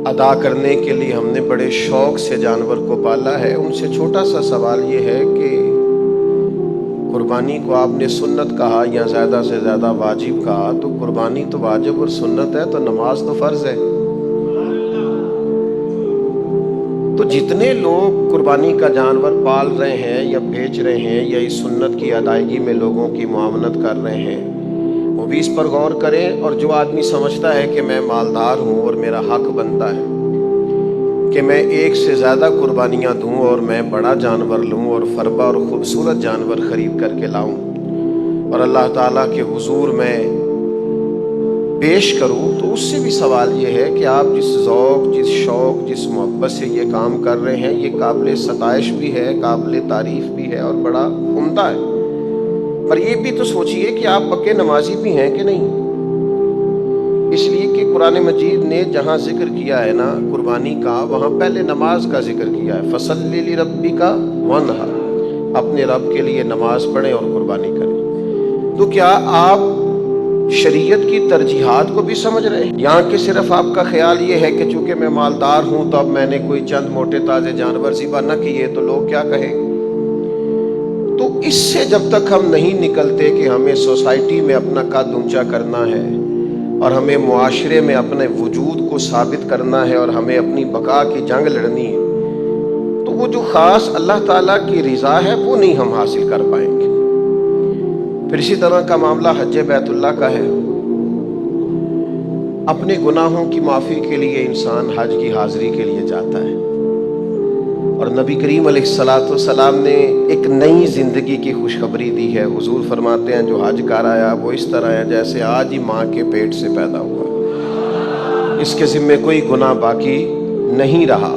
ادا کرنے کے لیے ہم نے بڑے شوق سے جانور کو پالا ہے، ان سے چھوٹا سا سوال یہ ہے کہ قربانی کو آپ نے سنت کہا یا زیادہ سے زیادہ واجب کہا، تو قربانی تو واجب اور سنت ہے، تو نماز تو فرض ہے۔ تو جتنے لوگ قربانی کا جانور پال رہے ہیں یا بیچ رہے ہیں یا اس سنت کی ادائیگی میں لوگوں کی معاونت کر رہے ہیں، وہ بھی اس پر غور کریں۔ اور جو آدمی سمجھتا ہے کہ میں مالدار ہوں اور میرا حق بنتا ہے کہ میں ایک سے زیادہ قربانیاں دوں اور میں بڑا جانور لوں اور فربا اور خوبصورت جانور خرید کر کے لاؤں اور اللہ تعالیٰ کے حضور میں پیش کروں، تو اس سے بھی سوال یہ ہے کہ آپ جس ذوق، جس شوق، جس محبت سے یہ کام کر رہے ہیں، یہ قابل ستائش بھی ہے، قابل تعریف بھی ہے اور بڑا عمدہ ہے، پر یہ بھی تو سوچئے کہ آپ پکے نمازی بھی ہیں کہ نہیں۔ اس لیے کہ قرآن مجید نے جہاں ذکر کیا ہے نا قربانی کا، وہاں پہلے نماز کا ذکر کیا ہے، فَصَلِّ لِرَبِّكَ وَانْحَرْ، اپنے رب کے لیے نماز پڑھیں اور قربانی کریں۔ تو کیا آپ شریعت کی ترجیحات کو بھی سمجھ رہے ہیں؟ یہاں کہ صرف آپ کا خیال یہ ہے کہ چونکہ میں مالدار ہوں تو اب میں نے کوئی چند موٹے تازے جانور ذبح نہ کیے تو لوگ کیا کہیں گے؟ تو اس سے جب تک ہم نہیں نکلتے کہ ہمیں سوسائٹی میں اپنا قد اونچا کرنا ہے اور ہمیں معاشرے میں اپنے وجود کو ثابت کرنا ہے اور ہمیں اپنی بقا کی جنگ لڑنی ہے، تو وہ جو خاص اللہ تعالیٰ کی رضا ہے وہ نہیں ہم حاصل کر پائیں گے۔ پھر اسی طرح کا معاملہ حج بیت اللہ کا ہے۔ اپنے گناہوں کی معافی کے لیے انسان حج کی حاضری کے لیے جاتا ہے، اور نبی کریم علیہ السلام نے ایک نئی زندگی کی خوشخبری دی ہے۔ حضور فرماتے ہیں جو حج کر آیا وہ اس طرح ہے جیسے آج ہی ماں کے پیٹ سے پیدا ہوا، اس کے ذمہ کوئی گناہ باقی نہیں رہا۔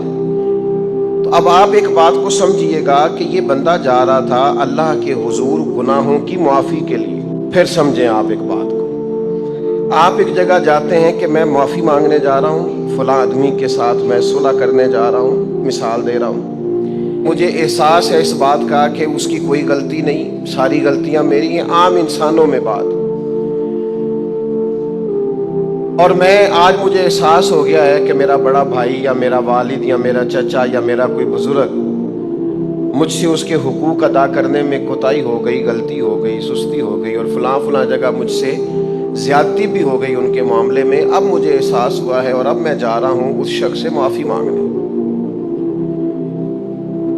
تو اب آپ ایک بات کو سمجھیے گا کہ یہ بندہ جا رہا تھا اللہ کے حضور گناہوں کی معافی کے لیے۔ پھر سمجھیں آپ ایک بات کو، آپ ایک جگہ جاتے ہیں کہ میں معافی مانگنے جا رہا ہوں، فلاں آدمی کے ساتھ میں صلح کرنے جا رہا ہوں، مثال دے رہا ہوں، مجھے احساس ہے اس بات کا کہ اس کی کوئی غلطی نہیں، ساری غلطیاں میری ہیں، عام انسانوں میں بات، اور میں آج مجھے احساس ہو گیا ہے کہ میرا بڑا بھائی یا میرا والد یا میرا چچا یا میرا کوئی بزرگ مجھ سے اس کے حقوق ادا کرنے میں کوتاہی ہو گئی، غلطی ہو گئی، سستی ہو گئی، اور فلاں جگہ مجھ سے زیادتی بھی ہو گئی ان کے معاملے میں۔ اب مجھے احساس ہوا ہے اور اب میں جا رہا ہوں اس شخص سے معافی مانگنے،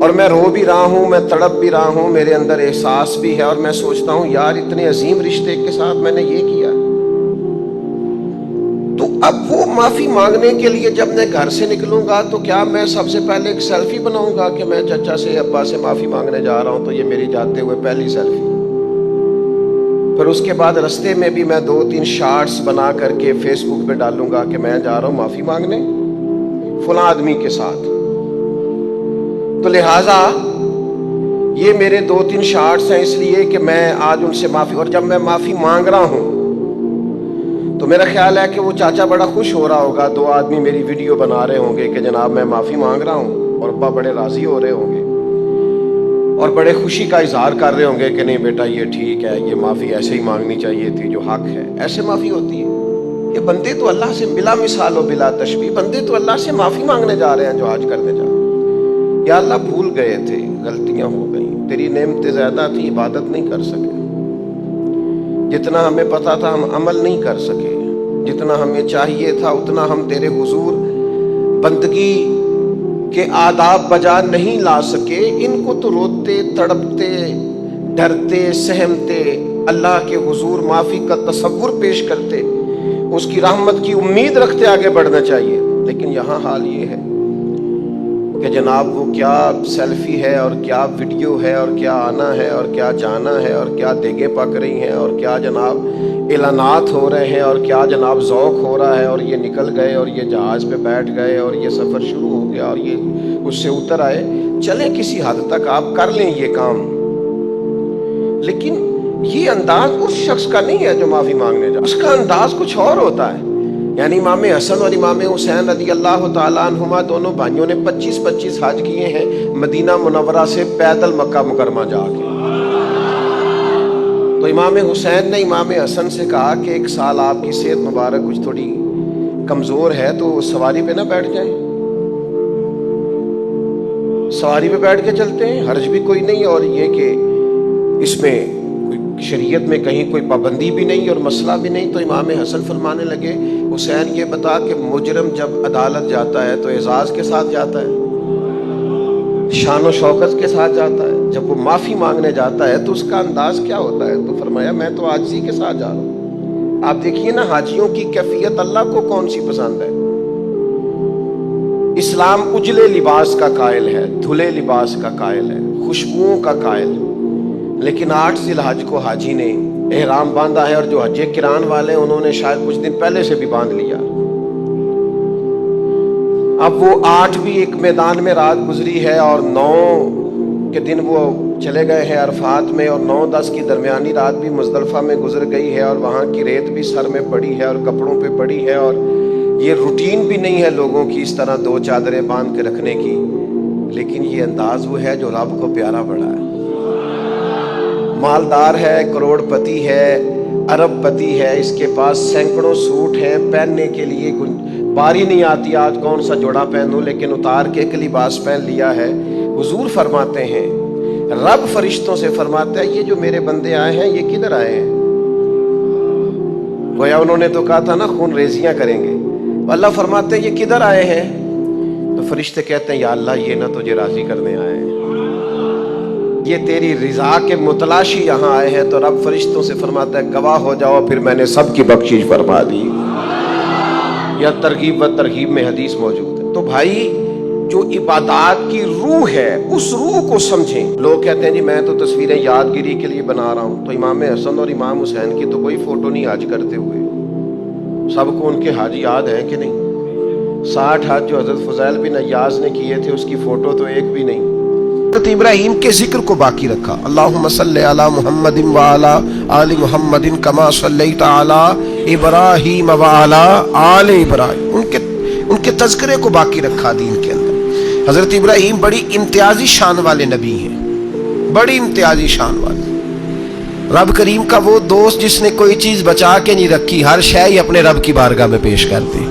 اور میں رو بھی رہا ہوں، میں تڑپ بھی رہا ہوں، میرے اندر احساس بھی ہے، اور میں سوچتا ہوں یار اتنے عظیم رشتے کے ساتھ میں نے یہ کیا۔ تو اب وہ معافی مانگنے کے لیے جب میں گھر سے نکلوں گا تو کیا میں سب سے پہلے ایک سیلفی بناؤں گا کہ میں چچا سے ابا سے معافی مانگنے جا رہا ہوں، تو یہ میری جاتے ہوئے پہلی سیلفی۔ پھر اس کے بعد رستے میں بھی میں 2-3 شارٹس بنا کر کے فیس بک پہ ڈالوں گا کہ میں جا رہا ہوں معافی مانگنے فلاں آدمی کے ساتھ۔ تو لہٰذا یہ میرے 2-3 شارٹس ہیں اس لیے کہ میں آج ان سے معافی، اور جب میں معافی مانگ رہا ہوں تو میرا خیال ہے کہ وہ چاچا بڑا خوش ہو رہا ہوگا، 2 آدمی میری ویڈیو بنا رہے ہوں گے کہ جناب میں معافی مانگ رہا ہوں، اور ابا بڑے راضی ہو رہے ہوں گے اور بڑے خوشی کا اظہار کر رہے ہوں گے کہ نہیں بیٹا یہ ٹھیک ہے، یہ معافی ایسے ہی مانگنی چاہیے تھی، جو حق ہے ایسے معافی ہوتی ہے۔ یہ بندے تو اللہ سے بلا مثال و بلا تشبیہ، بندے تو اللہ سے معافی مانگنے جا رہے ہیں جو حج کرنے جا رہے ہیں۔ یا اللہ بھول گئے تھے، غلطیاں ہو گئیں، تیری نعمتیں زیادہ تھی، عبادت نہیں کر سکے، جتنا ہمیں پتا تھا ہم عمل نہیں کر سکے، جتنا ہمیں چاہیے تھا اتنا ہم تیرے حضور بندگی کے آداب بجا نہیں لا سکے۔ ان کو تو روتے تڑپتے ڈرتے سہمتے اللہ کے حضور معافی کا تصور پیش کرتے، اس کی رحمت کی امید رکھتے آگے بڑھنا چاہیے، لیکن یہاں حال یہ ہے کہ جناب وہ کیا سیلفی ہے اور کیا ویڈیو ہے اور کیا آنا ہے اور کیا جانا ہے اور کیا دیگیں پک رہی ہیں اور کیا جناب اعلانات ہو رہے ہیں اور کیا جناب ذوق ہو رہا ہے، اور یہ نکل گئے اور یہ جہاز پہ بیٹھ گئے اور یہ سفر شروع ہو گیا اور یہ اس سے اتر آئے۔ چلیں کسی حد تک آپ کر لیں یہ کام، لیکن یہ انداز اس شخص کا نہیں ہے جو معافی مانگنے جا، اس کا انداز کچھ اور ہوتا ہے۔ یعنی امام حسن اور امام حسین رضی اللہ تعالیٰ عنہما دونوں بھائیوں نے 25 حج کیے ہیں مدینہ منورہ سے پیدل مکہ مکرمہ جا کے۔ تو امام حسین نے امام حسن سے کہا کہ ایک سال آپ کی صحت مبارک کچھ تھوڑی کمزور ہے تو سواری پہ نہ بیٹھ جائیں، سواری پہ بیٹھ کے چلتے ہیں، حرج بھی کوئی نہیں، اور یہ کہ اس میں کوئی شریعت میں کہیں کوئی پابندی بھی نہیں اور مسئلہ بھی نہیں۔ تو امام حسن فرمانے لگے حسین یہ بتا کہ مجرم جب عدالت جاتا ہے تو اعزاز کے ساتھ جاتا ہے، شان و شوکت کے ساتھ جاتا ہے، جب وہ معافی مانگنے جاتا ہے تو اس کا انداز کیا ہوتا ہے؟ تو فرمایا میں تو عاجزی کے ساتھ جا رہا ہوں۔ آپ دیکھیے نا حاجیوں کی کیفیت اللہ کو کون سی پسند ہے۔ اسلام اجلے لباس کا قائل ہے، دھلے لباس کا قائل ہے، خوشبوؤں کا قائل ہے، لیکن 8 ذی الحج کو حاجی نے احرام باندھا ہے، اور جو حج کران والے ہیں انہوں نے شاید کچھ دن پہلے سے بھی باندھ لیا۔ اب وہ 8 بھی ایک میدان میں رات گزری ہے، اور 9 کے دن وہ چلے گئے ہیں عرفات میں، اور 9-10 کی درمیانی رات بھی مزدلفہ میں گزر گئی ہے، اور وہاں کی ریت بھی سر میں پڑی ہے اور کپڑوں پہ پڑی ہے، اور یہ روٹین بھی نہیں ہے لوگوں کی اس طرح 2 چادریں باندھ کے رکھنے کی، لیکن یہ انداز وہ ہے جو رب کو پیارا پڑا ہے۔ مالدار ہے، کروڑ پتی ہے، ارب پتی ہے، اس کے پاس سینکڑوں سوٹ ہیں، پہننے کے لیے باری نہیں آتی آج کون سا جوڑا پہنوں، لیکن اتار کے ایک لباس پہن لیا ہے۔ حضور فرماتے ہیں، رب فرشتوں سے فرماتا ہے یہ جو میرے بندے آئے ہیں یہ کدھر آئے ہیں؟ گویا انہوں نے تو کہا تھا نا خون ریزیاں کریں گے۔ اللہ فرماتے ہیں یہ کدھر آئے ہیں؟ تو فرشتے کہتے ہیں یا اللہ یہ نہ تجھے راضی کرنے آئے ہیں، یہ تیری رضا کے متلاشی یہاں آئے ہیں۔ تو رب فرشتوں سے فرماتا ہے گواہ ہو جاؤ پھر میں نے سب کی بخشش فرما دی۔ یا ترغیب و ترہیب میں حدیث موجود ہے۔ تو بھائی جو عبادات کی روح ہے اس روح کو سمجھیں۔ لوگ کہتے ہیں جی میں تو تصویریں یادگیری کے لیے بنا رہا ہوں، تو امام حسن اور امام حسین کی تو کوئی فوٹو نہیں حج کرتے ہوئے، سب کو ان کے حج یاد ہیں کہ نہیں؟ 60 حج جو حضرت فضیل بن عیاض نے کیے تھے اس کی فوٹو تو ایک بھی نہیں۔ حضرت ابراہیم کے ذکر کو باقی رکھا، اللہم صلی علی محمد وعلی آل محمد کما صلیت علی ابراہیم وعلی آل ابراہیم، ان کے تذکرے کو باقی رکھا دین کے اندر۔ حضرت ابراہیم بڑی امتیازی شان والے نبی ہیں، بڑی امتیازی شان والے۔ رب کریم کا وہ دوست جس نے کوئی چیز بچا کے نہیں رکھی، ہر شے ہی اپنے رب کی بارگاہ میں پیش کر دی۔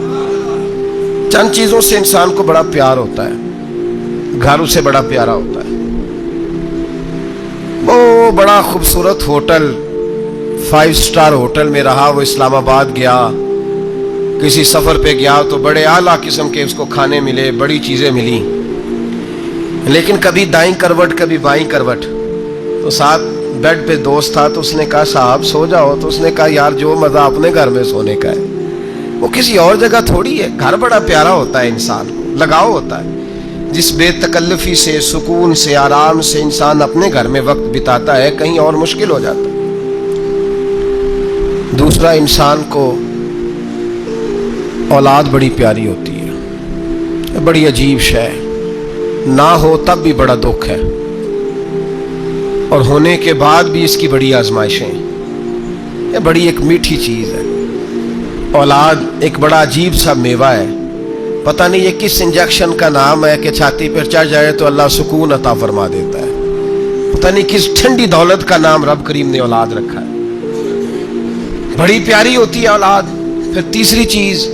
چند چیزوں سے انسان کو بڑا پیار ہوتا ہے، گھر اسے بڑا پیارا ہوتا ہے۔ وہ بڑا خوبصورت ہوٹل 5 سٹار ہوٹل میں رہا، وہ اسلام آباد گیا، کسی سفر پہ گیا تو بڑے اعلیٰ قسم کے اس کو کھانے ملے، بڑی چیزیں ملی، لیکن کبھی دائیں کروٹ کبھی بائیں کروٹ۔ تو ساتھ بیڈ پہ دوست تھا تو اس نے کہا صاحب سو جاؤ، تو اس نے کہا یار جو مزہ اپنے گھر میں سونے کا ہے وہ کسی اور جگہ تھوڑی ہے۔ گھر بڑا پیارا ہوتا ہے، انسان کو لگاؤ ہوتا ہے، جس بے تکلفی سے، سکون سے، آرام سے انسان اپنے گھر میں وقت بتاتا ہے کہیں اور مشکل ہو جاتا ہے۔ دوسرا، انسان کو اولاد بڑی پیاری ہوتی ہے، بڑی عجیب شے، نہ ہو تب بھی بڑا دکھ ہے، اور ہونے کے بعد بھی اس کی بڑی آزمائشیں، یہ بڑی ایک میٹھی چیز ہے۔ اولاد ایک بڑا عجیب سا میوہ ہے، پتہ نہیں یہ کس انجیکشن کا نام ہے کہ چھاتی پر چڑھ جائے تو اللہ سکون عطا فرما دیتا ہے، پتہ نہیں کس ٹھنڈی دولت کا نام رب کریم نے اولاد رکھا ہے، بڑی پیاری ہوتی ہے اولاد۔ پھر تیسری چیز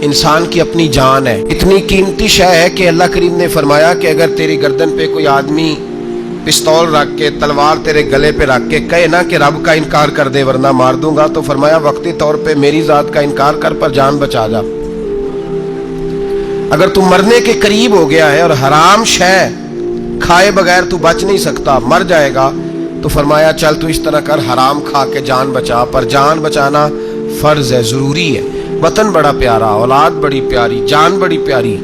انسان کی اپنی جان ہے، اتنی قیمتی شے ہے کہ اللہ کریم نے فرمایا کہ اگر تیری گردن پہ کوئی آدمی پستول رکھ کے، تلوار تیرے گلے پہ رکھ کے کہے نا کہ رب کا انکار کر دے ورنہ مار دوں گا، تو فرمایا وقتی طور پہ میری ذات کا انکار کر پر جان بچا جا۔ اگر تو مرنے کے قریب ہو گیا ہے اور حرام شے کھائے بغیر تو بچ نہیں سکتا، مر جائے گا، تو فرمایا چل تو اس طرح کر حرام کھا کے جان بچا، پر جان بچانا فرض ہے، ضروری ہے۔ وطن بڑا پیارا، اولاد بڑی پیاری، جان بڑی پیاری،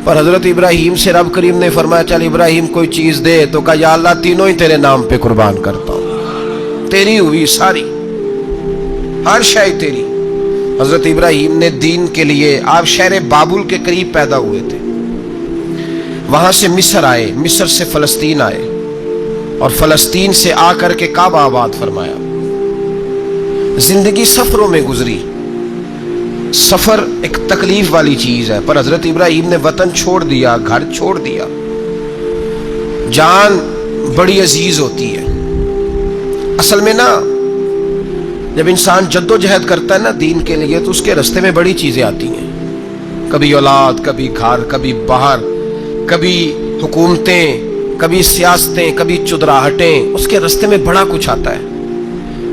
پر حضرت ابراہیم سے رب کریم نے فرمایا چل ابراہیم کوئی چیز دے، تو کہا یا اللہ تینوں ہی تیرے نام پہ قربان کرتا ہوں، تیری ہوئی ساری، ہر شے تیری۔ حضرت ابراہیم نے دین کے لیے، آپ شہر بابل کے قریب پیدا ہوئے تھے، وہاں سے مصر آئے، مصر سے فلسطین آئے، اور فلسطین سے آ کر کے کعبہ آباد فرمایا۔ زندگی سفروں میں گزری، سفر ایک تکلیف والی چیز ہے، پر حضرت ابراہیم نے وطن چھوڑ دیا، گھر چھوڑ دیا۔ جان بڑی عزیز ہوتی ہے، اصل میں نا جب انسان جدوجہد کرتا ہے نا دین کے لیے تو اس کے راستے میں بڑی چیزیں آتی ہیں، کبھی اولاد، کبھی گھر، کبھی باہر، کبھی حکومتیں، کبھی سیاستیں، کبھی چدراہٹیں، اس کے راستے میں بڑا کچھ آتا ہے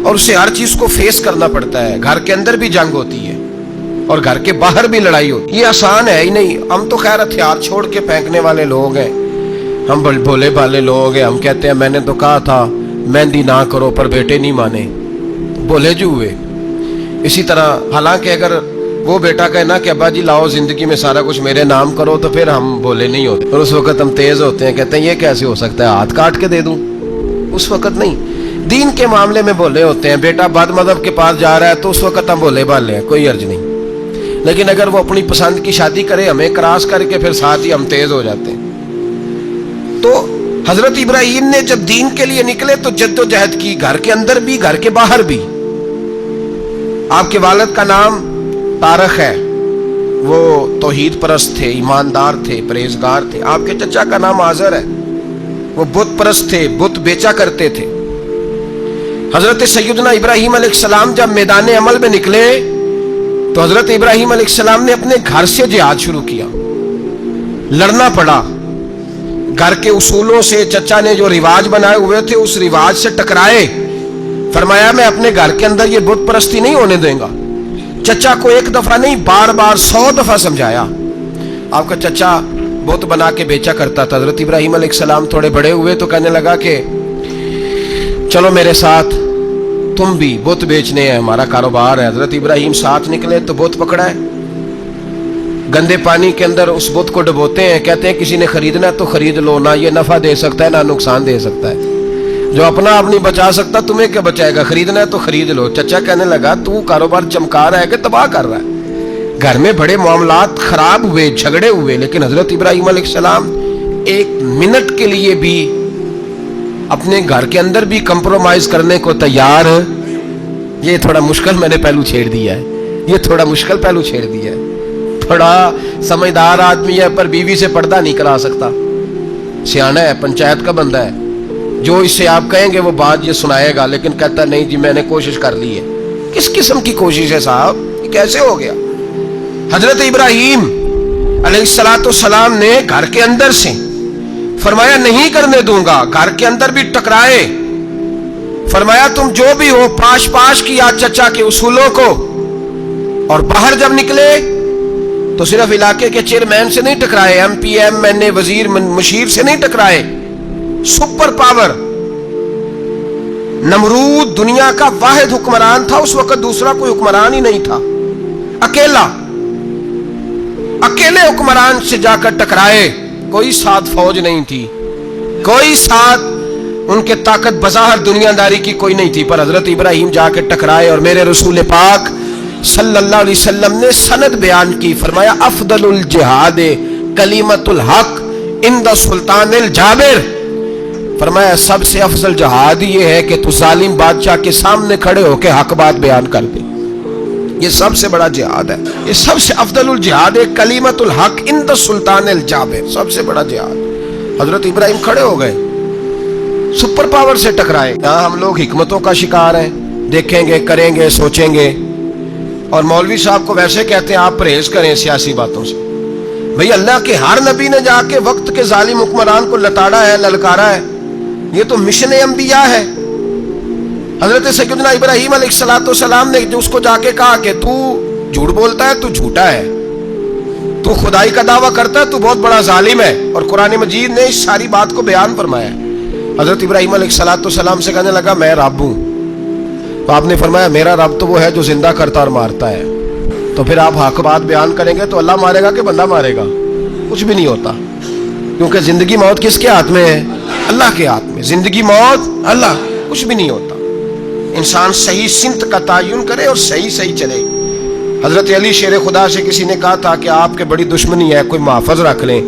اور اسے ہر چیز کو فیس کرنا پڑتا ہے۔ گھر کے اندر بھی جنگ ہوتی ہے اور گھر کے باہر بھی لڑائی ہوتی ہے۔ یہ آسان ہے ہی نہیں۔ ہم تو خیر ہتھیار چھوڑ کے پھینکنے والے لوگ ہیں، ہم بھولے بھالے لوگ ہیں۔ ہم کہتے ہیں میں نے تو کہا تھا مہندی نہ کرو، پر بیٹے نہیں مانے، بولے جو ہوئے۔ اسی طرح حالانکہ اگر وہ بیٹا کہے نا کہ ابا جی لاؤ زندگی میں سارا کچھ میرے نام کرو، تو پھر ہم بولے نہیں ہوتے، اور اس وقت ہم تیز ہوتے ہیں، کہتے ہیں یہ کیسے ہو سکتا ہے، ہاتھ کاٹ کے دے دوں۔ اس وقت نہیں، دین کے معاملے میں بولے ہوتے ہیں۔ بیٹا بد مذہب کے پاس جا رہا ہے تو اس وقت ہم بولے بھالے ہیں، کوئی عرض نہیں، لیکن اگر وہ اپنی پسند کی شادی کرے ہمیں کراس کر کے، پھر ساتھ ہی ہم تیز ہو جاتے ہیں۔ تو حضرت ابراہیم نے جب دین کے لیے نکلے تو جدوجہد کی، گھر کے اندر بھی گھر کے باہر بھی۔ آپ کے والد کا نام طارق ہے، وہ توحید پرست تھے، ایماندار تھے، پرہیزگار تھے۔ آپ کے چچا کا نام آزر ہے، وہ بت پرست تھے، بت بیچا کرتے تھے۔ حضرت سیدنا ابراہیم علیہ السلام جب میدان عمل میں نکلے تو حضرت ابراہیم علیہ السلام نے اپنے گھر سے جہاد شروع کیا، لڑنا پڑا۔ گھر کے اصولوں سے چچا نے جو رواج بنائے ہوئے تھے اس رواج سے ٹکرائے۔ فرمایا میں اپنے گھر کے اندر یہ بت پرستی نہیں ہونے دیں گا۔ چچا کو ایک دفعہ نہیں بار بار 100 دفعہ سمجھایا۔ آپ کا چچا بت بنا کے بیچا کرتا تھا۔ حضرت ابراہیم علیہ السلام تھوڑے بڑے ہوئے تو کہنے لگا کہ چلو میرے ساتھ، تم بھی بت بیچنے ہیں، ہمارا کاروبار ہے۔ حضرت ابراہیم ساتھ نکلے تو بت پکڑا ہے، گندے پانی کے اندر اس بت کو ڈبوتے ہیں، کہتے ہیں کسی نے خریدنا تو خرید لو، نہ یہ نفع دے سکتا ہے نہ نقصان دے سکتا ہے، جو اپنا آپ نہیں بچا سکتا تمہیں کیا بچائے گا، خریدنا ہے تو خرید لو۔ چچا کہنے لگا تو کاروبار چمکا رہا ہے کہ تباہ کر رہا ہے۔ گھر میں بڑے معاملات خراب ہوئے، جھگڑے ہوئے، لیکن حضرت ابراہیم علیہ السلام ایک منٹ کے لیے بھی اپنے گھر کے اندر بھی کمپرومائز کرنے کو تیار۔ یہ تھوڑا مشکل میں نے پہلو چھیڑ دیا ہے، یہ تھوڑا مشکل پہلو چھیڑ دیا ہے۔ بڑا سمجھدار آدمی ہے پر بیوی سے پردہ نہیں کرا سکتا، سیانا ہے، پنچایت کا بندہ ہے، جو اس سے آپ کہیں گے وہ بات یہ سنائے گا، لیکن کہتا نہیں جی میں نے کوشش کر لی ہے۔ کس قسم کی کوشش ہے صاحب، یہ کیسے ہو گیا؟ حضرت ابراہیم علیہ السلام نے گھر کے اندر سے فرمایا نہیں کرنے دوں گا، گھر کے اندر بھی ٹکرائے۔ فرمایا تم جو بھی ہو پاش پاش کیا چچا کے اصولوں کو، اور باہر جب نکلے تو صرف علاقے کے چیئرمین سے نہیں ٹکرائے، ایم پی ایم این اے وزیر مشیر سے نہیں ٹکرائے، سپر پاور نمرود دنیا کا واحد حکمران تھا اس وقت، دوسرا کوئی حکمران ہی نہیں تھا، اکیلے حکمران سے جا کر ٹکرائے۔ کوئی ساتھ فوج نہیں تھی، کوئی ساتھ ان کے طاقت بظاہر دنیا داری کی کوئی نہیں تھی، پر حضرت ابراہیم جا کے ٹکرائے۔ اور میرے رسول پاک صلی اللہ علیہ وسلم نے سند بیان کی، فرمایا افضل الجہاد کلمۃ الحق عند سلطان الجابر۔ فرمایا سب سے افضل جہاد یہ ہے کہ تو ظالم بادشاہ کے سامنے کھڑے ہو کے حق بات بیان کر دے، یہ سب سے بڑا جہاد ہے، یہ سب سے افضل الجہاد ہے کلمۃ الحق عند سلطان الجابر، سب سے بڑا جہاد۔ حضرت ابراہیم کھڑے ہو گئے، سپر پاور سے ٹکرائے۔ یہاں ہم لوگ حکمتوں کا شکار ہیں، دیکھیں گے، کریں گے، سوچیں گے، اور مولوی صاحب کو ویسے کہتے ہیں آپ پرہیز کریں سیاسی باتوں سے۔ بھئی اللہ کے ہر نبی نے جا کے وقت کے ظالم حکمران کو لتاڑا ہے، للکارا ہے، یہ تو مشن انبیاء ہے۔ حضرت سیدنا ابراہیم علیہ السلام نے جو اس کو جا کے کہا کہ تو جھوٹ بولتا ہے، تو جھوٹا ہے، تو خدائی کا دعویٰ کرتا ہے، تو بہت بڑا ظالم ہے، اور قرآن مجید نے اس ساری بات کو بیان فرمایا۔ حضرت ابراہیم علیہ السلام سے کہنے لگا میں رب ہوں، تو آپ نے فرمایا میرا رب تو وہ ہے جو زندہ کرتا اور مارتا ہے، تو پھر آپ حق بات بیان کریں گے تو اللہ مارے گا کہ بندہ مارے گا؟ کچھ بھی نہیں ہوتا، کیونکہ زندگی موت کس کے ہاتھ میں ہے؟ اللہ کے ہاتھ میں، زندگی موت اللہ، کچھ بھی نہیں ہوتا۔ انسان صحیح سمت کا تعین کرے اور صحیح چلے۔ حضرت علی شیر خدا سے کسی نے کہا تھا کہ آپ کے بڑی دشمنی ہے، کوئی محافظ رکھ لیں۔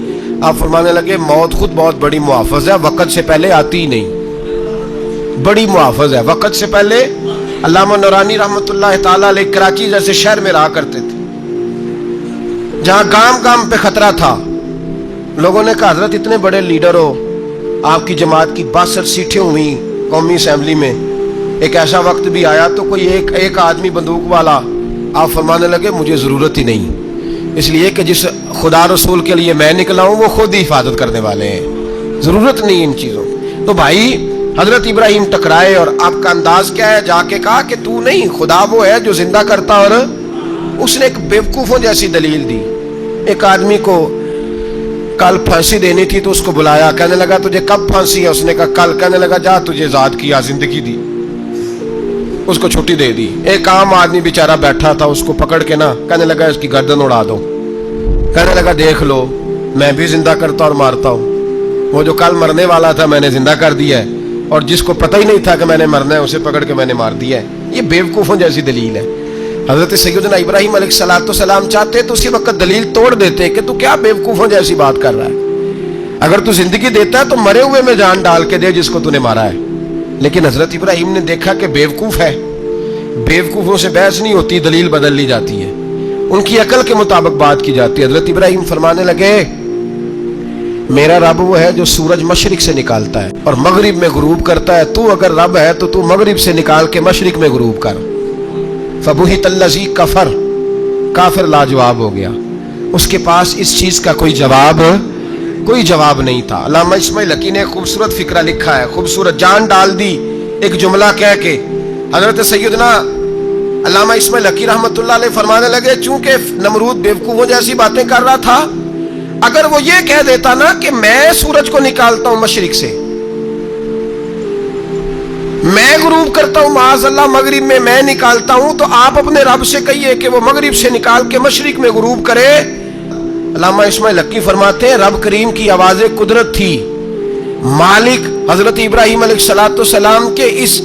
آپ فرمانے لگے موت خود بہت بڑی محافظ ہے، وقت سے پہلے آتی ہی نہیں، بڑی محافظ ہے، وقت سے پہلے۔ علامہ نورانی رحمۃ اللہ تعالیٰ علیہ کراچی جیسے شہر میں رہا کرتے تھے، جہاں گام گام پہ خطرہ تھا۔ لوگوں نے کہا حضرت اتنے بڑے لیڈر ہو، آپ کی جماعت کی 62 سیٹیں ہوئی قومی اسمبلی میں، ایک ایسا وقت بھی آیا تو کوئی ایک آدمی بندوق والا آپ فرمانے لگے مجھے ضرورت ہی نہیں، اس لیے کہ جس خدا رسول کے لیے میں نکلا ہوں وہ خود ہی حفاظت کرنے والے ہیں، ضرورت نہیں ان چیزوں۔ تو بھائی حضرت ابراہیم ٹکرائے اور آپ کا انداز کیا ہے؟ جا کے کہا کہ تو نہیں، خدا وہ ہے جو زندہ کرتا، اور اس نے ایک بیوقوفوں جیسی دلیل دی۔ ایک آدمی کو کل پھانسی دینی تھی تو اس کو بلایا، کہنے لگا تجھے کب پھانسی ہے؟ اس نے کہا کل۔ کہنے لگا جا تجھے آزاد کیا، زندگی دی، اس کو چھٹی دے دی۔ ایک عام آدمی بیچارہ بیٹھا تھا، اس کو پکڑ کے نا کہنے لگا اس کی گردن اڑا دو۔ کہنے لگا دیکھ لو میں بھی زندہ کرتا اور مارتا ہوں، وہ جو کل مرنے والا تھا میں نے زندہ کر دیا ہے، اور جس کو پتہ ہی نہیں تھا کہ میں نے مرنا ہے اسے پکڑ کے میں نے مار دیا ہے۔ یہ بیوقوفوں جیسی دلیل ہے۔ حضرت سیدنا ابراہیم علیہ السلام چاہتے تو اسی وقت دلیل توڑ دیتے کہ تو کیا بیوقوفوں جیسی بات کر رہا ہے، اگر تو زندگی دیتا ہے تو مرے ہوئے میں جان ڈال کے دے جس کو تو نے مارا ہے۔ لیکن حضرت ابراہیم نے دیکھا کہ بیوقوف ہے، بیوقوفوں سے بحث نہیں ہوتی، دلیل بدل لی جاتی ہے، ان کی عقل کے مطابق بات کی جاتی ہے۔ حضرت ابراہیم فرمانے لگے میرا رب وہ ہے جو سورج مشرق سے نکالتا ہے اور مغرب میں غروب کرتا ہے، تو اگر رب ہے تو تو مغرب سے نکال کے مشرق میں غروب کر۔ فبہت الذی کفر، کافر لاجواب ہو گیا، اس کے پاس اس چیز کا کوئی جواب نہیں تھا۔ علامہ اسماعیل حقی نے خوبصورت فقرہ لکھا ہے، خوبصورت جان ڈال دی ایک جملہ کہہ کے۔ حضرت سیدنا علامہ اسماعیل حقی رحمۃ اللہ علیہ فرمانے لگے چونکہ نمرود بیوقوفوں جیسی باتیں کر رہا تھا، اگر وہ یہ کہہ دیتا نا کہ میں سورج کو نکالتا ہوں مشرق سے، میں غروب کرتا ہوں معاذ اللہ مغرب میں نکالتا ہوں، تو آپ اپنے رب سے کہیے کہ وہ مغرب سے نکال کے مشرق میں غروب کرے۔ علامہ اسماعیل حقی فرماتے ہیں رب کریم کی آواز قدرت تھی، مالک حضرت ابراہیم علیہ السلام کے اس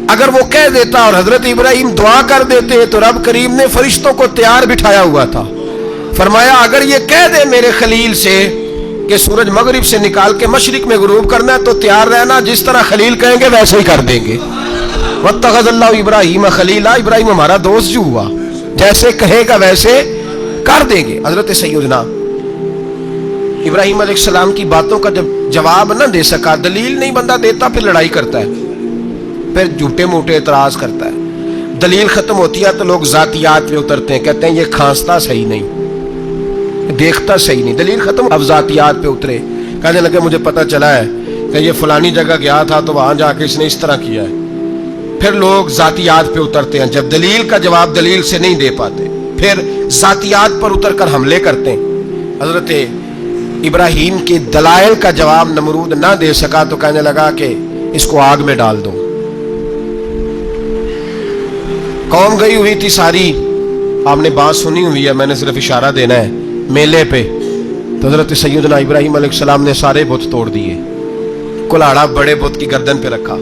اگر وہ کہہ دیتا اور حضرت ابراہیم دعا کر دیتے تو رب کریم نے فرشتوں کو تیار بٹھایا ہوا تھا، فرمایا اگر یہ کہہ دے میرے خلیل سے کہ سورج مغرب سے نکال کے مشرق میں غروب کرنا ہے تو تیار رہنا، جس طرح خلیل کہیں گے ویسے ہی کر دیں گے۔ واتخذ اللہ ابراہیم خلیلا، ابراہیم ہمارا دوست جو ہوا، جیسے کہے گا ویسے کر دیں گے۔ حضرت سیدنا ابراہیم علیہ السلام کی باتوں کا جب جواب نہ دے سکا، دلیل نہیں بندہ دیتا، پھر لڑائی کرتا ہے، پھر جھوٹے موٹے اعتراض کرتا ہے۔ دلیل ختم ہوتی ہے تو لوگ ذاتیات پہ اترتے ہیں، کہتے ہیں یہ کھانستا صحیح نہیں، دیکھتا صحیح نہیں، دلیل ختم، اب ذاتیات پہ اترے، کہنے لگے مجھے پتہ چلا ہے کہ یہ فلانی جگہ گیا تھا تو وہاں جا کے اس نے اس طرح کیا ہے۔ پھر لوگ ذاتیات پہ اترتے ہیں، جب دلیل کا جواب دلیل سے نہیں دے پاتے پھر ذاتیات پر اتر کر حملے کرتے ہیں۔ حضرت ابراہیم کے دلائل کا جواب نمرود نہ دے سکا تو کہنے لگا کہ اس کو آگ میں ڈال دو۔ قوم گئی ہوئی تھی ساری، آپ نے بات سنی ہوئی ہے، میں نے صرف اشارہ دینا ہے، میلے پہ تو حضرت سیدنا ابراہیم علیہ السلام نے سارے بت توڑ دیے، کلاڑا بڑے بت کی گردن پہ رکھا،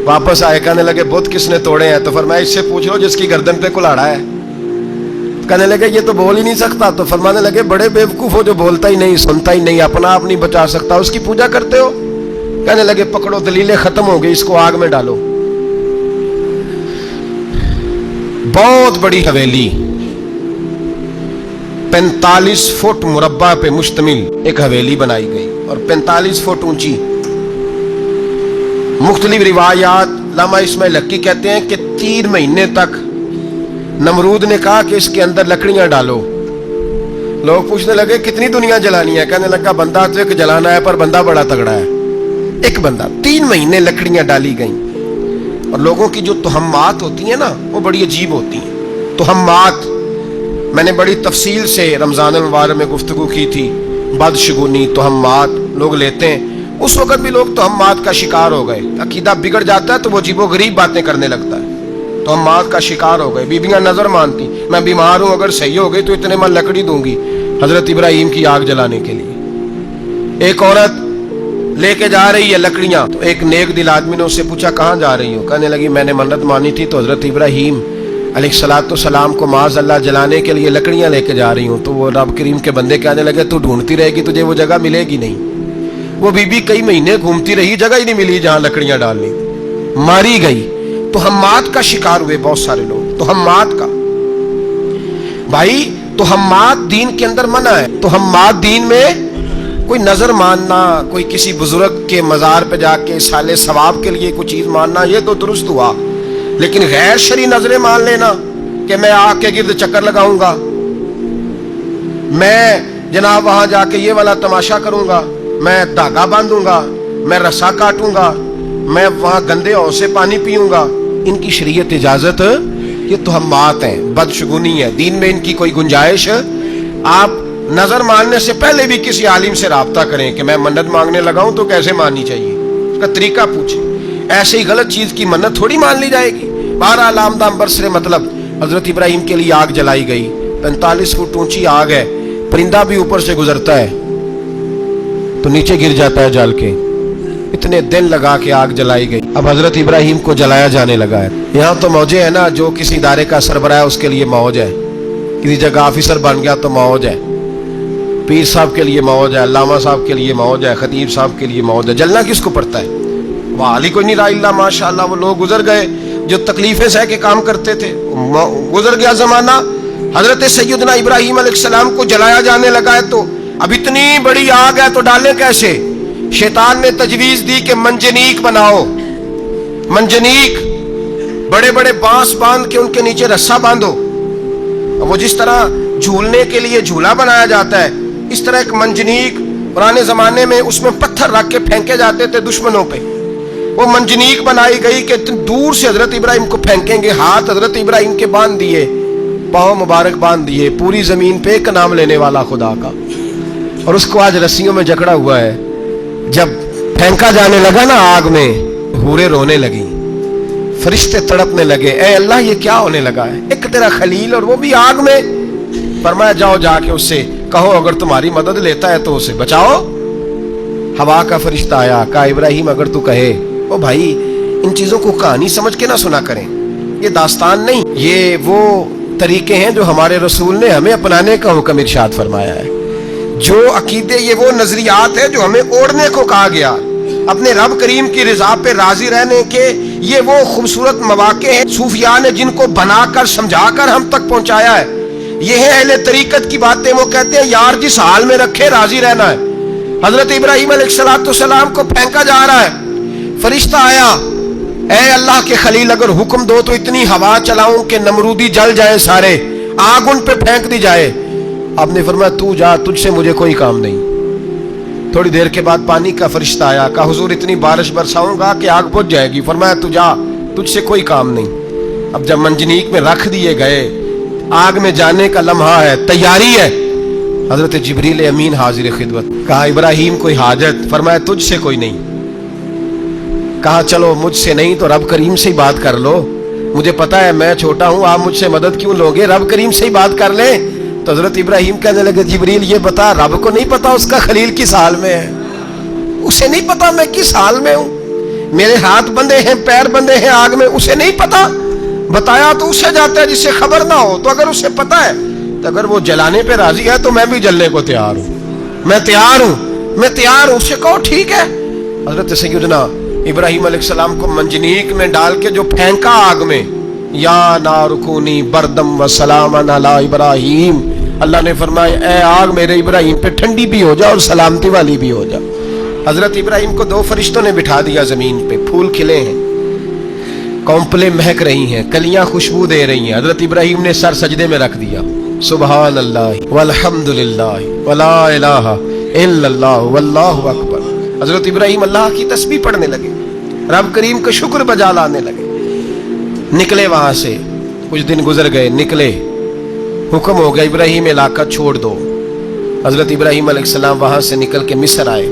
واپس آئے کہنے لگے بت کس نے توڑے ہیں؟ تو فرمایا اس سے پوچھ لو جس کی گردن پہ کلاڑا ہے۔ کہنے لگے یہ تو بول ہی نہیں سکتا، تو فرمانے لگے بڑے بیوقوف ہو جو بولتا ہی نہیں، سنتا ہی نہیں، اپنا آپ نہیں بچا سکتا، اس کی پوجا کرتے ہو؟ کہنے لگے پکڑو دلیلیں ختم ہو گئی، اس کو آگ میں ڈالو۔ بہت بڑی حویلی 45 فٹ مربع پہ مشتمل ایک حویلی بنائی گئی اور 45 فٹ اونچی۔ مختلف روایات، علامہ اسماعیل حقی کہتے ہیں کہ 3 مہینے تک نمرود نے کہا کہ اس کے اندر لکڑیاں ڈالو۔ لوگ پوچھنے لگے کتنی دنیا جلانی ہے؟ کہنے لگا بندہ تو ایک جلانا ہے پر بندہ بڑا تگڑا ہے، ایک بندہ۔ 3 مہینے لکڑیاں ڈالی گئیں، اور لوگوں کی جو تہمات ہوتی ہیں نا وہ بڑی عجیب ہوتی ہیں۔ تہمات میں نے بڑی تفصیل سے رمضان المبارک میں گفتگو کی تھی، بدشگونی تہمات لوگ لیتے ہیں، اس وقت بھی لوگ تہمات کا شکار ہو گئے، عقیدہ بگڑ جاتا ہے تو وہ عجیب و غریب باتیں کرنے لگتا ہے، تہمات کا شکار ہو گئے۔ بیویاں نظر مانتی، میں بیمار ہوں اگر صحیح ہو گئی تو اتنے من لکڑی دوں گی حضرت ابراہیم کی آگ جلانے کے لیے۔ ایک عورت لے کے جا رہی ہے لکڑیاں، تو ایک نیک دل آدمی نے اس سے پوچھا کہاں جا رہی ہو؟ کہنے لگی میں نے منت مانی تھی تو حضرت ابراہیم علیہ السلام کو معاذ اللہ جلانے کے لیے لکڑیاں لے کے جا رہی ہوں۔ تو وہ رب کریم کے بندے کہنے لگے تو ڈھونڈتی رہے گی، تجھے وہ جگہ ملے گی نہیں۔ وہ بی بی کئی مہینے گھومتی رہی، جگہ ہی نہیں ملی جہاں لکڑیاں ڈالنی، ماری گئی۔ تہمات کا شکار ہوئے بہت سارے لوگ، تہمات کا۔ بھائی تہمات دین کے اندر منع ہے، تہمات دین میں کوئی نظر ماننا، کوئی کسی بزرگ کے مزار پہ جا کے سالے ثواب کے لیے کوئی چیز ماننا، یہ تو درست ہوا، لیکن غیر شرعی نظریں مان لینا کہ میں آگ کے گرد چکر لگاؤں گا، میں جناب وہاں جا کے یہ والا تماشا کروں گا، میں دھاگا باندھوں گا، میں رسا کاٹوں گا، میں وہاں گندے ہو سے پانی پیوں گا، ان کی شریعت اجازت، یہ تہمات ہیں، بدشگونی ہے، دین میں ان کی کوئی گنجائش۔ آپ نظر ماننے سے پہلے بھی کسی عالم سے رابطہ کریں کہ میں منت مانگنے لگاؤں تو کیسے ماننی چاہیے، اس کا طریقہ پوچھیں، ایسے ہی غلط چیز کی منت تھوڑی مان لی جائے گی۔ بہرحال آمدام برسر مطلب حضرت ابراہیم کے لیے آگ جلائی گئی، 45 فٹ اونچی آگ ہے، پرندہ بھی اوپر سے گزرتا ہے تو نیچے گر جاتا ہے جل کے، اتنے دن لگا کے آگ جلائی گئی۔ اب حضرت ابراہیم کو جلایا جانے لگا ہے۔ یہاں تو موجیں ہے نا، جو کسی ادارے کا سربراہ ہے اس کے لیے موج ہے، کسی جگہ آفیسر بن گیا تو موج ہے، پیر صاحب کے لیے موج ہے، علامہ صاحب کے لیے موج ہے، خطیب صاحب کے لیے موج ہے۔ جلنا کس کو پڑتا ہے؟ وہ علی کوئی نہیں لا اللہ، ماشاءاللہ وہ لوگ گزر گئے جو تکلیفیں سہ کے کام کرتے تھے، گزر گیا زمانہ۔ حضرت سیدنا ابراہیم علیہ السلام کو جلایا جانے لگا ہے تو اب اتنی بڑی آگ ہے تو ڈالیں کیسے؟ شیطان نے تجویز دی کہ منجنیق بناؤ، منجنیق، بڑے بڑے بانس باندھ کے ان کے نیچے رسا باندھو، وہ جس طرح جھولنے کے لیے جھولا بنایا جاتا ہے اس طرح ایک منجنیق، پرانے زمانے میں اس میں پتھر رکھ کے پھینکے جاتے تھے دشمنوں پہ، وہ منجنیق بنائی گئی کہ دور سے حضرت ابراہیم کو پھینکیں گے، ہاتھ حضرت ابراہیم کے باندھ دیے، پاؤں مبارک باندھ دیے، پوری زمین پہ ایک نام لینے والا خدا کا، اور اس کو آج رسیوں میں جکڑا ہوا ہے۔ جب پھینکا جانے لگا نا آگ میں، حوریں رونے لگی، فرشتے تڑپنے لگے، اے اللہ یہ کیا ہونے لگا ہے، ایک تیرا خلیل اور وہ بھی آگ میں۔ فرمایا جاؤ جا کے اس سے کہو اگر تمہاری مدد لیتا ہے تو اسے بچاؤ۔ ہوا کا فرشتہ آیا، کہا ابراہیم اگر تو کہے، او بھائی ان چیزوں کو کہانی سمجھ کے نہ سنا کریں، یہ داستان نہیں، یہ وہ طریقے ہیں جو ہمارے رسول نے ہمیں اپنانے کا حکم ارشاد فرمایا ہے، جو عقیدے، یہ وہ نظریات ہیں جو ہمیں اوڑھنے کو کہا گیا، اپنے رب کریم کی رضا پہ راضی رہنے کے یہ وہ خوبصورت مواقع ہیں صوفیاء نے جن کو بنا کر سمجھا کر ہم تک پہنچایا ہے۔ یہ ہے اہل طریقت کی باتیں، وہ کہتے ہیں یار جس حال میں رکھے راضی رہنا ہے۔ حضرت ابراہیم علیہ السلام کو پھینکا جا رہا ہے، فرشتہ آیا، اے اللہ کے خلیل اگر حکم دو تو اتنی ہوا چلاؤں کہ نمرودی جل جائیں سارے، آگ ان پہ پھینک دی جائے۔ آپ نے فرمایا تو جا، تجھ سے مجھے کوئی کام نہیں۔ تھوڑی دیر کے بعد پانی کا فرشتہ آیا، کہا حضور اتنی بارش برساؤں گا کہ آگ بجھ جائے گی۔ فرمایا تو جا، تجھ سے کوئی کام نہیں۔ اب جب منجنیق میں رکھ دیے گئے، آگ میں جانے کا لمحہ ہے، تیاری ہے، حضرت جبریل امین حاضر خدمت، کہا ابراہیم کوئی حاجت؟ فرمایا تجھ سے کوئی نہیں۔ کہا چلو مجھ سے نہیں تو رب کریم سے ہی بات کر لو، مجھے پتا ہے میں چھوٹا ہوں، آپ مجھ سے مدد کیوں لو گے، رب کریم سے ہی بات کر لیں۔ تو حضرت ابراہیم کہنے لگے جبریل یہ بتا، رب کو نہیں پتا اس کا خلیل کس حال میں ہے، اسے نہیں پتا میں کس حال میں ہوں، میرے ہاتھ بندھے ہیں، پیر بندھے ہیں آگ میں، اسے نہیں پتا، بتایا تو اسے جاتا ہے جس سے خبر نہ ہو، تو اگر اسے پتا ہے تو اگر وہ جلانے پہ راضی ہے تو میں بھی جلنے کو تیار ہوں، میں تیار ہوں، میں تیار ہوں، اسے کہو ٹھیک ہے۔ حضرت سیدنا ابراہیم علیہ السلام کو منجنیق میں ڈال کے جو پھینکا آگ میں، یا نار کونی بردم و سلاما علی ابراہیم، اللہ نے فرمایا اے آگ میرے ابراہیم پہ ٹھنڈی بھی ہو جا اور سلامتی والی بھی ہو جا۔ حضرت ابراہیم کو دو فرشتوں نے بٹھا دیا زمین پہ، پھول کھلے ہیں، کونپلیں مہک رہی ہیں، کلیاں خوشبو دے رہی ہیں، حضرت ابراہیم نے سر سجدے میں رکھ دیا، سبحان اللہ والحمد للہ ولا الہ الا اللہ واللہ اکبر۔ حضرت ابراہیم اللہ کی تسبیح پڑھنے لگے، رب کریم کا شکر بجا لانے لگے، نکلے وہاں سے، کچھ دن گزر گئے، نکلے، حکم ہو گیا ابراہیم علاقہ چھوڑ دو۔ حضرت ابراہیم علیہ السلام وہاں سے نکل کے مصر آئے،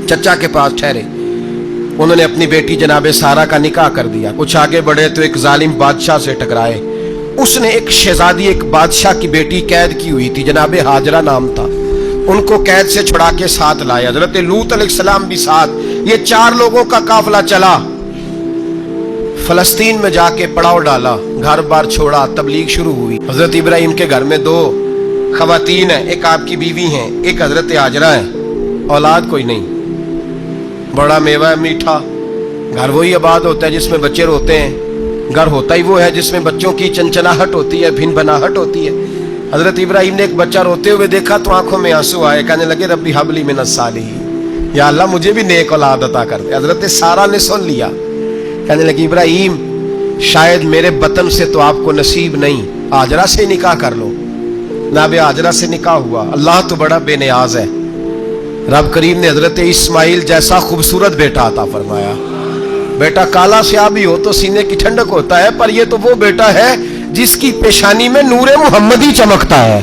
چچا کے پاس ٹھہرے، انہوں نے اپنی بیٹی جناب سارہ کا نکاح کر دیا۔ کچھ آگے بڑھے تو ایک ظالم بادشاہ سے ٹکرائے، اس نے ایک شہزادی، ایک بادشاہ کی بیٹی قید کی ہوئی تھی، جناب ہاجرہ نام تھا، ان کو قید سے چھڑا کے ساتھ لائے، حضرت لوط علیہ السلام بھی ساتھ، یہ 4 لوگوں کا قافلہ چلا، فلسطین میں جا کے پڑاؤ ڈالا، گھر بار چھوڑا، تبلیغ شروع ہوئی۔ حضرت ابراہیم کے گھر میں 2 خواتین ہیں، ایک آپ کی بیوی ہیں، ایک حضرت ہاجرہ ہیں، اولاد کوئی نہیں، بڑا میوہ ہے میٹھا، گھر وہی آباد ہوتا ہے جس میں بچے روتے ہیں، گھر ہوتا ہی وہ ہے جس میں بچوں کی چنچناہٹ ہوتی ہے، بھن بناہٹ ہوتی ہے، حضرت ابراہیم نے ایک بچہ روتے ہوئے دیکھا تو آنکھوں میں آنسو آئے, کہنے لگے ربی حبلی من الصالحین, یا اللہ مجھے بھی نیک اولاد عطا کر دے. حضرت سارہ نے سن لیا, کہنے لگی ابراہیم شاید میرے بطن سے تو آپ کو نصیب نہیں, ہاجرہ سے نکاح کر لو. جناب ہاجرہ سے نکاح ہوا. اللہ تو بڑا بے نیاز ہے, رب کریم نے حضرت اسماعیل جیسا خوبصورت بیٹا عطا فرمایا. بیٹا کالا سیاہ بھی ہو تو سینے کی ٹھنڈک ہوتا ہے, پر یہ تو وہ بیٹا ہے جس کی پیشانی میں نور محمدی چمکتا ہے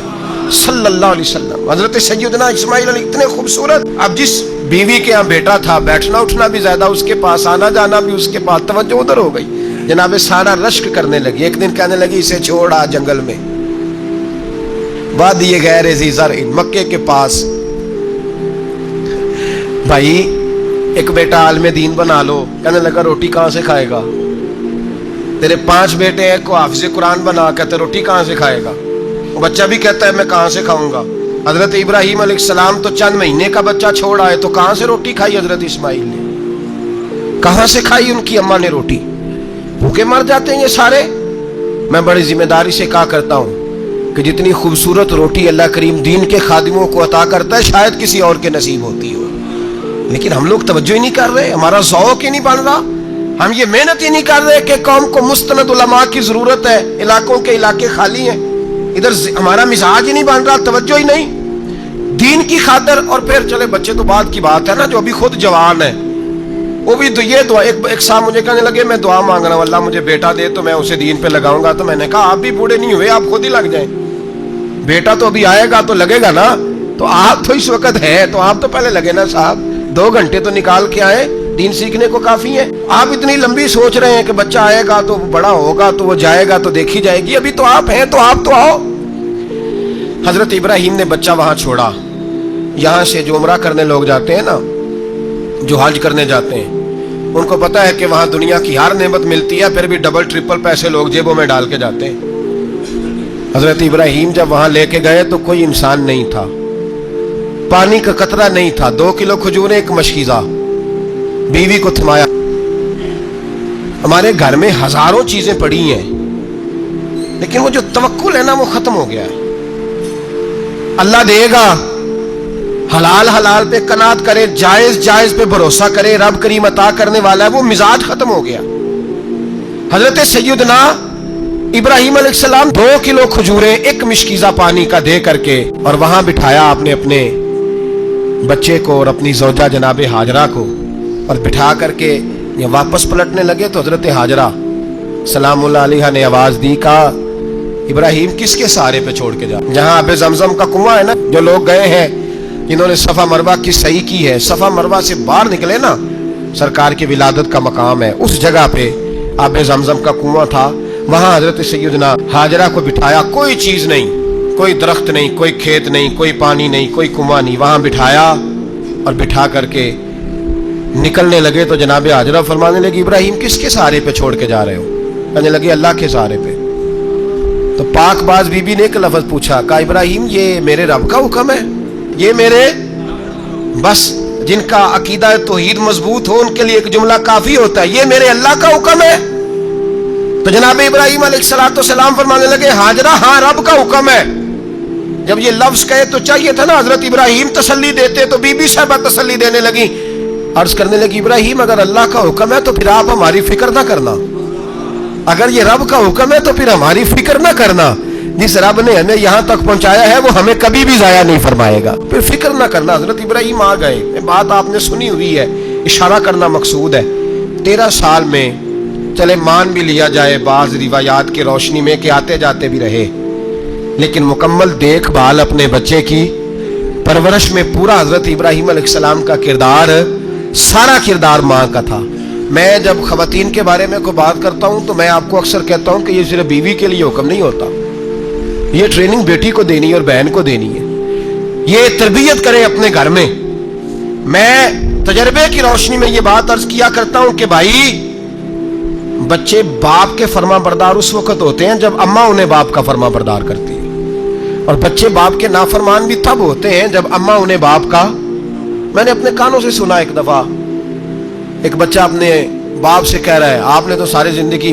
صلی اللہ علیہ وسلم. حضرت سیدنا اسماعیل علیہ اتنے خوبصورت. اب جس بیوی کے یہاں بیٹا تھا, بیٹھنا اٹھنا بھی زیادہ اس کے پاس, آنا جانا بھی اس کے پاس, توجہ ادھر ہو گئی. جناب سارا رشک کرنے لگی. ایک دن کہنے لگی اسے چھوڑ آ جنگل میں, وادی غیر ذی زرع, مکے کے پاس. بھائی ایک بیٹا عالم دین بنا لو. کہنے لگا روٹی کہاں سے کھائے گا؟ تیرے 5 بیٹے ہیں, کو حافظ قرآن بنا, کہتے روٹی کہاں سے کھائے گا؟ وہ بچہ بھی کہتا ہے میں کہاں سے کھاؤں گا. حضرت ابراہیم علیہ السلام تو چند مہینے کا بچہ چھوڑ آئے, تو کہاں سے روٹی کھائی حضرت اسماعیل نے؟ کہاں سے کھائی ان کی اماں نے روٹی؟ بھوکے مر جاتے ہیں یہ سارے. میں بڑی ذمہ داری سے کہا کرتا ہوں کہ جتنی خوبصورت روٹی اللہ کریم دین کے خادموں کو عطا کرتا ہے شاید کسی اور کے نصیب ہوتی ہو, لیکن ہم لوگ توجہ ہی نہیں کر رہے, ہمارا ذوق ہی نہیں بن رہا, ہم یہ محنت ہی نہیں کر رہے کہ قوم کو مستند علماء کی ضرورت ہے, علاقوں کے علاقے خالی ہیں, ادھر ہمارا مزاج ہی نہیں بن رہا, توجہ ہی نہیں دین کی خاطر. اور پھر چلے بچے تو بعد کی بات ہے نا, جو ابھی خود جوان ہے وہ بھی یہ دعا. ایک صاحب مجھے کہنے لگے میں دعا مانگ رہا ہوں اللہ مجھے بیٹا دے تو میں اسے دین پہ لگاؤں گا. تو میں نے کہا آپ بھی بوڑھے نہیں ہوئے, آپ خود ہی لگ جائیں, بیٹا تو ابھی آئے گا تو لگے گا نا. تو آپ تو اس وقت ہے تو آپ تو پہلے لگے نا صاحب, 2 گھنٹے تو نکال کے آئے, دین سیکھنے کو کافی ہے. آپ اتنی لمبی سوچ رہے ہیں کہ بچہ آئے گا تو بڑا ہوگا تو وہ جائے گا تو دیکھی جائے گی, ابھی تو آپ ہیں تو آپ تو آؤ. حضرت ابراہیم نے بچہ وہاں چھوڑا. یہاں سے جو عمرہ کرنے لوگ جاتے ہیں نا, جو حج کرنے جاتے ہیں, ان کو پتا ہے کہ وہاں دنیا کی ہر نعمت ملتی ہے, پھر بھی ڈبل ٹرپل پیسے لوگ جیبوں میں ڈال کے جاتے ہیں. حضرت ابراہیم جب وہاں لے کے گئے تو کوئی انسان نہیں تھا, پانی کا قطرہ نہیں تھا, 2 کلو کھجوریں, ایک مشکیزہ, بیوی کو تھمایا. ہمارے گھر میں ہزاروں چیزیں پڑی ہیں, لیکن وہ جو توکل ہے نا وہ ختم ہو گیا ہے. اللہ دے گا, حلال حلال پہ قناعت کرے, جائز جائز پہ بھروسہ کرے, رب کریم عطا کرنے والا ہے, وہ مزاج ختم ہو گیا. حضرت سیدنا ابراہیم علیہ السلام 2 کلو کھجوریں, ایک مشکیزہ پانی کا دے کر کے, اور وہاں بٹھایا آپ نے اپنے بچے کو اور اپنی زوجہ جناب ہاجرہ کو, اور بٹھا کر کے یہ واپس پلٹنے لگے تو حضرت ہاجرہ سلام اللہ علیہ نے آواز دی, کہا ابراہیم کس کے سہارے پہ چھوڑ کے جا؟ جہاں آب زمزم کا کنواں ہے نا, جو لوگ گئے ہیں جنہوں نے صفا مروہ کی صحیح کی ہے, صفا مروہ سے باہر نکلے نا, سرکار کی ولادت کا مقام ہے, اس جگہ پہ آب زمزم کا کنواں تھا, وہاں حضرت سیدنا ہاجرہ کو بٹھایا. کوئی چیز نہیں, کوئی درخت نہیں, کوئی کھیت نہیں, کوئی پانی نہیں, کوئی کنواں نہیں, وہاں بٹھایا اور بٹھا کر کے نکلنے لگے تو جناب ہاجرہ فرمانے لگی ابراہیم کس کے سہارے پہ چھوڑ کے جا رہے ہو؟ کہنے لگے اللہ کے سہارے پہ. تو پاک باز بی بی نے ایک لفظ پوچھا, کہا ابراہیم یہ میرے رب کا حکم ہے, یہ میرے, بس جن کا عقیدہ توحید مضبوط ہو ان کے لیے ایک جملہ کافی ہوتا ہے, یہ میرے اللہ کا حکم ہے. تو جناب ابراہیم علیہ السلام فرمانے لگے ہاجرہ ہاں رب کا حکم ہے. جب یہ لفظ کہے تو چاہیے تھا نا حضرت ابراہیم تسلی دیتے, تو بی بی صاحبہ تسلی دینے لگی, عرض کرنے لگی ابراہیم اگر اللہ کا حکم ہے تو پھر آپ ہماری فکر نہ کرنا, اگر یہ رب کا حکم ہے تو پھر ہماری فکر نہ کرنا, جس رب نے ہمیں یہاں تک پہنچایا ہے وہ ہمیں کبھی بھی ضائع نہیں فرمائے گا, پھر فکر نہ کرنا. حضرت ابراہیم آ گئے, بات آپ نے سنی ہوئی ہے, اشارہ کرنا مقصود ہے. 13 سال میں چلے مان بھی لیا جائے بعض روایات کی روشنی میں کہ آتے جاتے بھی رہے, لیکن مکمل دیکھ بھال اپنے بچے کی پرورش میں پورا حضرت ابراہیم علیہ السلام کا کردار, سارا کردار ماں کا تھا. میں جب خواتین کے بارے میں کوئی بات کرتا ہوں تو میں آپ کو اکثر کہتا ہوں کہ یہ صرف بیوی کے لیے حکم نہیں ہوتا, یہ ٹریننگ بیٹی کو دینی ہے اور بہن کو دینی ہے, یہ تربیت کریں اپنے گھر میں. میں تجربے کی روشنی میں یہ بات عرض کیا کرتا ہوں کہ بھائی بچے باپ کے فرما بردار اس وقت ہوتے ہیں جب اماں انہیں باپ کا فرما بردار کرتی ہے, اور بچے باپ کے نافرمان بھی تب ہوتے ہیں جب اماں انہیں باپ کا. میں نے اپنے کانوں سے سنا ایک دفعہ ایک بچہ اپنے باپ سے کہہ رہا ہے آپ نے تو ساری زندگی